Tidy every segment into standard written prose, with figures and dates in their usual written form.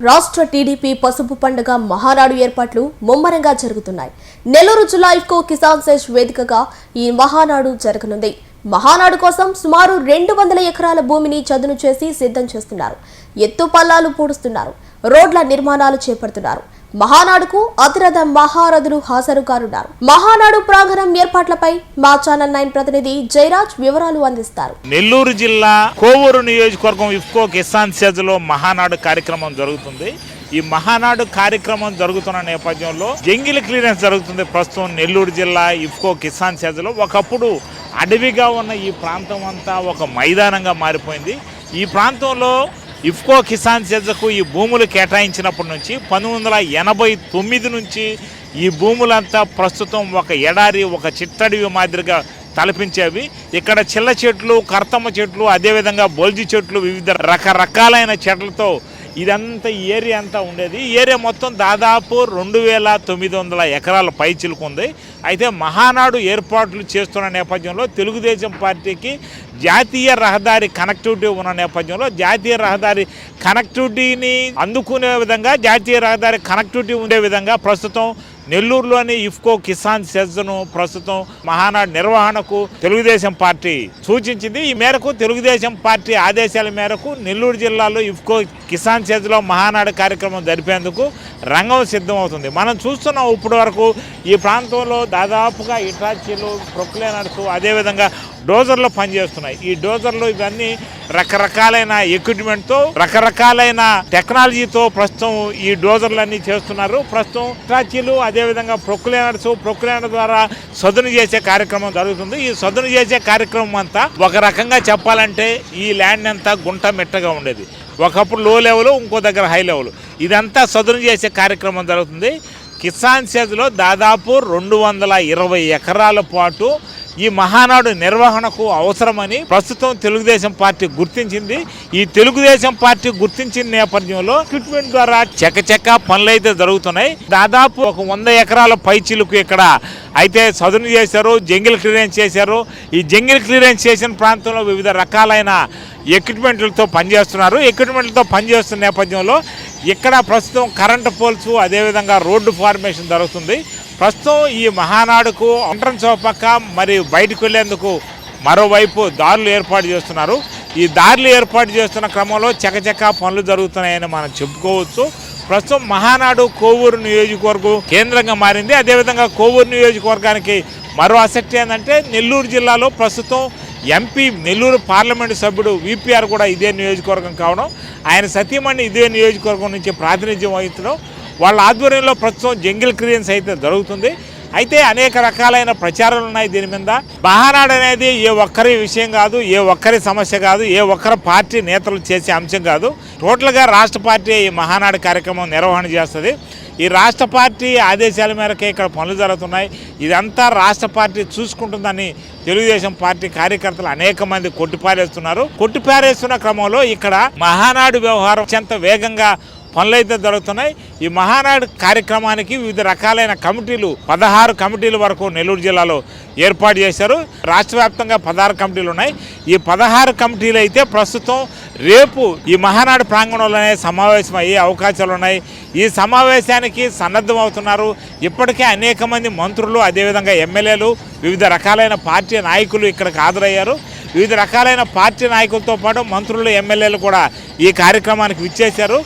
రాష్ట్ర టీడీపీ పసుపు పండుగ మహానాడు ఏర్పాట్లు ముమ్మరంగా జరుగుతున్నాయి. నెల్లూరు జిల్లా ఇఫ్కో కిసాన్ సెజ్ వేదికగా ఈ మహానాడు జరగనుంది. మహానాడు కోసం సుమారు 200 ఎకరాల భూమిని చదును చేసి సిద్ధం చేస్తున్నారు. ఎత్తు పల్లాలు పూడుస్తున్నారు. రోడ్ల నిర్మాణాలు చేపడుతున్నారు. మహానాడుకు అతిరథ మహారథులు హాజరు కానున్నారు. మహానాడు ప్రాంగణం ఏర్పాట్లపై మా ఛానల్ 9 ప్రతినిధి జయరాజ్ వివరాలు అందిస్తారు. నెల్లూరు జిల్లా కోవూరు నియోజకవర్గం ఇఫ్కో కిసాన్ సెజ్ లో మహానాడు కార్యక్రమం జరుగుతుంది. ఈ మహానాడు కార్యక్రమం జరుగుతున్న నేపథ్యంలో జంగిల్ క్లియరెన్స్ జరుగుతుంది. ప్రస్తుతం నెల్లూరు జిల్లా ఇఫ్కో కిసాన్ సెజ్ లో ఒకప్పుడు అడవిగా ఉన్న ఈ ప్రాంతం అంతా ఒక మైదానంగా మారిపోయింది. ఈ ప్రాంతంలో ఇఫ్కో కిసాన్ సెజ్కు ఈ భూములు కేటాయించినప్పటి నుంచి 1989 నుంచి ఈ భూములంతా ప్రస్తుతం ఒక ఎడారి, ఒక చిట్టడివి మాదిరిగా తలపించేవి. ఇక్కడ చిల్ల చెట్లు, కర్తమ్మ చెట్లు, అదేవిధంగా బొల్జి చెట్లు, వివిధ రకరకాలైన చెట్లతో ఇదంతా ఏరియా అంతా ఉండేది. ఈ ఏరియా మొత్తం దాదాపు 2900 ఎకరాల పై చిలుకుంది. అయితే మహానాడు ఏర్పాట్లు చేస్తున్న నేపథ్యంలో తెలుగుదేశం పార్టీకి జాతీయ రహదారి కనెక్టివిటీ ఉన్న నేపథ్యంలో జాతీయ రహదారి కనెక్టివిటీని అందుకునే విధంగా, జాతీయ రహదారి కనెక్టివిటీ ఉండే విధంగా ప్రస్తుతం నెల్లూరులోని ఇఫ్కో కిసాన్ సెజ్ను ప్రస్తుతం మహానాడు నిర్వహణకు తెలుగుదేశం పార్టీ సూచించింది. ఈ మేరకు తెలుగుదేశం పార్టీ ఆదేశాల మేరకు నెల్లూరు జిల్లాలో ఇఫ్కో కిసాన్ సెజ్లో మహానాడు కార్యక్రమం జరిపేందుకు రంగం సిద్ధమవుతుంది. మనం చూస్తున్నాం ఇప్పటి వరకు ఈ ప్రాంతంలో దాదాపుగా ఇటాచీలు, ప్రొక్లేనర్స్, అదేవిధంగా డోజర్లు పనిచేస్తున్నాయి. ఈ డోజర్లు ఇవన్నీ రకరకాలైన ఎక్విప్మెంట్తో, రకరకాలైన టెక్నాలజీతో ప్రస్తుతం ఈ డోజర్లన్నీ చేస్తున్నారు. ప్రస్తుతం ఇటాచీలు, అదేవిధంగా ప్రొక్లేనర్ ద్వారా సదును చేసే కార్యక్రమం జరుగుతుంది. ఈ సదును చేసే కార్యక్రమం అంతా ఒక రకంగా చెప్పాలంటే ఈ ల్యాండ్ అంతా గుంట మెట్టగా ఉండేది. ఒకప్పుడు లో లెవెల్, ఇంకో దగ్గర హై లెవెల్. ఇదంతా సదును చేసే కార్యక్రమం జరుగుతుంది. కిసాన్ సెజ్లో దాదాపు 220 ఎకరాల పాటు ఈ మహానాడు నిర్వహణకు అవసరమని ప్రస్తుతం తెలుగుదేశం పార్టీ గుర్తించింది. ఈ తెలుగుదేశం పార్టీ గుర్తించిన నేపథ్యంలో ఎక్విప్మెంట్ ద్వారా చకచక పనులు అయితే జరుగుతున్నాయి. దాదాపు ఒక 100 ఎకరాల పై చిలుకు ఇక్కడ అయితే సదును చేశారు, జంగిల్ క్లియరెన్స్ చేశారు. ఈ జంగిల్ క్లియరెన్స్ చేసిన ప్రాంతంలో వివిధ రకాలైన ఎక్విప్మెంట్లతో పనిచేస్తున్నారు. ఎక్విప్మెంట్లతో పనిచేస్తున్న నేపథ్యంలో ఇక్కడ ప్రస్తుతం కరెంటు పోల్స్, అదేవిధంగా రోడ్డు ఫార్మేషన్ జరుగుతుంది. ప్రస్తుతం ఈ మహానాడుకు ఎంట్రన్స్ పక్క మరి బయటకు వెళ్లేందుకు మరోవైపు దారులు ఏర్పాటు చేస్తున్నారు. ఈ దారులు ఏర్పాటు చేస్తున్న క్రమంలో చకచక పనులు జరుగుతున్నాయని మనం చెప్పుకోవచ్చు. ప్రస్తుతం మహానాడు కోవూరు నియోజకవర్గం కేంద్రంగా మారింది. అదేవిధంగా కోవూరు నియోజకవర్గానికి మరో ఆసక్తి ఏంటంటే నెల్లూరు జిల్లాలో ప్రస్తుతం ఎంపీ, నెల్లూరు పార్లమెంటు సభ్యుడు విపిఆర్ కూడా ఇదే నియోజకవర్గం కావడం, ఆయన సతీమణి ఇదే నియోజకవర్గం నుంచి ప్రాతినిధ్యం వహించడం, వాళ్ళ ఆధ్వర్యంలో ప్రస్తుతం జంగిల్ క్లియరెన్స్ అయితే జరుగుతుంది. అయితే అనేక రకాలైన ప్రచారాలు ఉన్నాయి దీని మీద. మహానాడు అనేది ఏ ఒక్కరి విషయం కాదు, ఏ ఒక్కరి సమస్య కాదు, ఏ ఒక్కరి పార్టీ నేతలు చేసే అంశం కాదు. టోటల్గా రాష్ట్ర పార్టీ ఈ మహానాడు కార్యక్రమం నిర్వహణ చేస్తుంది. ఈ రాష్ట్ర పార్టీ ఆదేశాల మేరకే ఇక్కడ పనులు జరుగుతున్నాయి. ఇదంతా రాష్ట్ర పార్టీ చూసుకుంటుందని తెలుగుదేశం పార్టీ కార్యకర్తలు అనేక మంది కొట్టిపారేస్తున్నారు. కొట్టిపారేస్తున్న క్రమంలో ఇక్కడ మహానాడు వ్యవహారం అత్యంత వేగంగా పనులైతే జరుగుతున్నాయి. ఈ మహానాడు కార్యక్రమానికి వివిధ రకాలైన కమిటీలు, 16 కమిటీల వరకు నెల్లూరు జిల్లాలో ఏర్పాటు చేశారు. రాష్ట్ర వ్యాప్తంగా 16 కమిటీలు ఉన్నాయి. ఈ 16 కమిటీలు అయితే ప్రస్తుతం రేపు ఈ మహానాడు ప్రాంగణంలోనే సమావేశం అయ్యే అవకాశాలు ఉన్నాయి. ఈ సమావేశానికి సన్నద్ధమవుతున్నారు. ఇప్పటికే అనేక మంది మంత్రులు, అదేవిధంగా ఎమ్మెల్యేలు, వివిధ రకాలైన పార్టీ నాయకులు ఇక్కడికి హాజరయ్యారు. వివిధ రకాలైన పార్టీ నాయకులతో పాటు మంత్రులు, ఎమ్మెల్యేలు కూడా ఈ కార్యక్రమానికి విచ్చేశారు.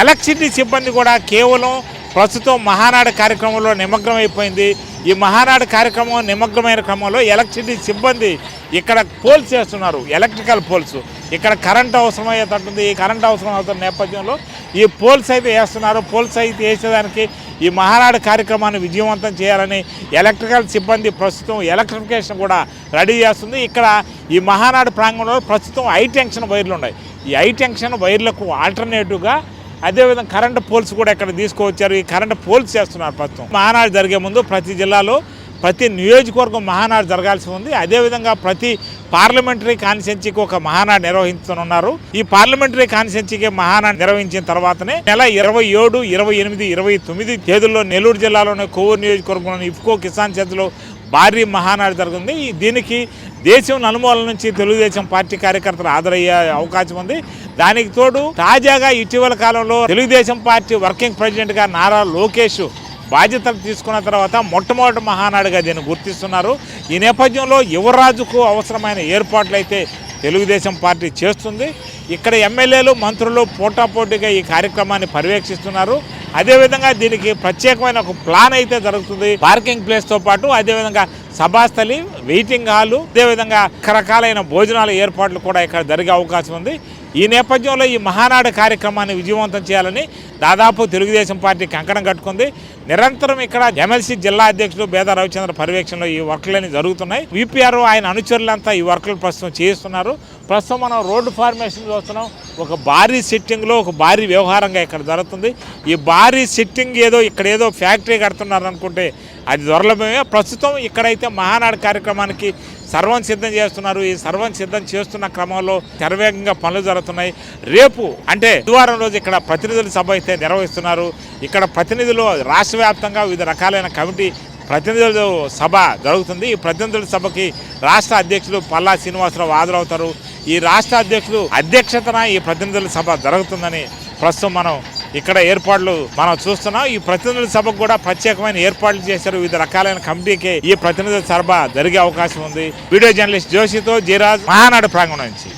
ఎలక్ట్రిసిటీ సిబ్బంది కూడా కేవలం ప్రస్తుతం మహానాడు కార్యక్రమంలో నిమగ్నమైపోయింది. ఈ మహానాడు కార్యక్రమం నిమగ్నమైన క్రమంలో ఎలక్ట్రిసిటీ సిబ్బంది ఇక్కడ పోల్స్ చేస్తున్నారు, ఎలక్ట్రికల్ పోల్స్. ఇక్కడ కరెంట్ అవసరమయ్యేటట్టుంది. ఈ కరెంట్ అవసరం అవుతున్న నేపథ్యంలో ఈ పోల్స్ అయితే వేస్తున్నారు. పోల్స్ అయితే వేసేదానికి ఈ మహానాడు కార్యక్రమాన్ని విజయవంతం చేయాలని ఎలక్ట్రికల్ సిబ్బంది ప్రస్తుతం ఎలక్ట్రిఫికేషన్ కూడా రెడీ చేస్తుంది. ఇక్కడ ఈ మహానాడు ప్రాంగణంలో ప్రస్తుతం హై టెన్షన్ వైర్లు ఉన్నాయి. ఈ హై టెన్షన్ వైర్లకు ఆల్టర్నేటివ్గా అదేవిధంగా కరెంటు పోల్స్ కూడా ఇక్కడ తీసుకువచ్చారు. ఈ కరెంటు పోల్స్ చేస్తున్నారు. ప్రస్తుతం మహానాడు జరిగే ముందు ప్రతి జిల్లాలో, ప్రతి నియోజకవర్గం మహానాడు జరగాల్సి ఉంది. అదేవిధంగా ప్రతి పార్లమెంటరీ కాన్స్టిట్యున్సీకి ఒక మహానాడు నిర్వహించనున్నారు. ఈ పార్లమెంటరీ కాన్స్టిట్యున్సీకి మహానాడు నిర్వహించిన తర్వాతనే నెల 27, 28, 29 తేదీల్లో నెల్లూరు జిల్లాలోని కోవూరు నియోజకవర్గంలోని ఇఫ్కో కిసాన్ సెజ్లో భారీ మహానాడు జరుగుతుంది. దీనికి దేశం నలుమూలల నుంచి తెలుగుదేశం పార్టీ కార్యకర్తలు హాజరయ్యే అవకాశం ఉంది. దానికి తోడు తాజాగా ఇటీవల కాలంలో తెలుగుదేశం పార్టీ వర్కింగ్ ప్రెసిడెంట్గా నారా లోకేష్ బాధ్యతలు తీసుకున్న తర్వాత మొట్టమొదటి మహానాడుగా దీన్ని గుర్తిస్తున్నారు. ఈ నేపథ్యంలో యువరాజుకు అవసరమైన ఏర్పాట్లు అయితే తెలుగుదేశం పార్టీ చేస్తుంది. ఇక్కడ ఎమ్మెల్యేలు మంత్రులు పోటాపోటీగా ఈ కార్యక్రమాన్ని పర్యవేక్షిస్తున్నారు. అదేవిధంగా దీనికి ప్రత్యేకమైన ఒక ప్లాన్ అయితే జరుగుతుంది. పార్కింగ్ ప్లేస్తో పాటు అదేవిధంగా సభాస్థలి, వెయిటింగ్ హాలు, అదేవిధంగా రకరకాలైన భోజనాల ఏర్పాట్లు కూడా ఇక్కడ జరిగే అవకాశం ఉంది. ఈ నేపథ్యంలో ఈ మహానాడు కార్యక్రమాన్ని విజయవంతం చేయాలని దాదాపు తెలుగుదేశం పార్టీ కంకణం కట్టుకుంది. నిరంతరం ఇక్కడ ఎమ్మెల్సీ జిల్లా అధ్యక్షుడు బేదా రవిచంద్ర పర్యవేక్షణలో ఈ వర్కులన్నీ జరుగుతున్నాయి. విపిఆర్ ఆయన అనుచరులంతా ఈ వర్కులు ప్రస్తుతం చేయిస్తున్నారు. ప్రస్తుతం మనం రోడ్డు ఫార్మేషన్ చూస్తున్నాం. ఒక భారీ సెట్టింగ్లో ఒక భారీ వ్యవహారంగా ఇక్కడ జరుగుతుంది. ఈ భారీ సెట్టింగ్ ఇక్కడ ఏదో ఫ్యాక్టరీ కడుతున్నారు అనుకుంటే అది దుర్లభమే. ప్రస్తుతం ఇక్కడైతే మహానాడు కార్యక్రమానికి సర్వం సిద్ధం చేస్తున్నారు. ఈ సర్వం సిద్ధం చేస్తున్న క్రమంలో శరవేగంగా పనులు జరుగుతున్నాయి. రేపు అంటే బుధవారం రోజు ఇక్కడ ప్రతినిధుల సభ అయితే నిర్వహిస్తున్నారు. ఇక్కడ ప్రతినిధులు రాష్ట్ర వ్యాప్తంగా వివిధ రకాలైన కమిటీ ప్రతినిధుల సభ జరుగుతుంది. ఈ ప్రతినిధుల సభకి రాష్ట్ర అధ్యక్షులు పల్లా శ్రీనివాసరావు హాజరవుతారు. ఈ రాష్ట్ర అధ్యక్షులు అధ్యక్షతన ఈ ప్రతినిధుల సభ జరుగుతుందని ప్రస్తుతం మనం ఇక్కడ ఏర్పాట్లు మనం చూస్తున్నాం. ఈ ప్రతినిధుల సభకు కూడా ప్రత్యేకమైన ఏర్పాట్లు చేశారు. వివిధ రకాలైన కమిటీకి ఈ ప్రతినిధుల సభ జరిగే అవకాశం ఉంది. వీడియో జర్నలిస్ట్ జోషితో జీరాజ్, మహానాడు ప్రాంగణం నుంచి.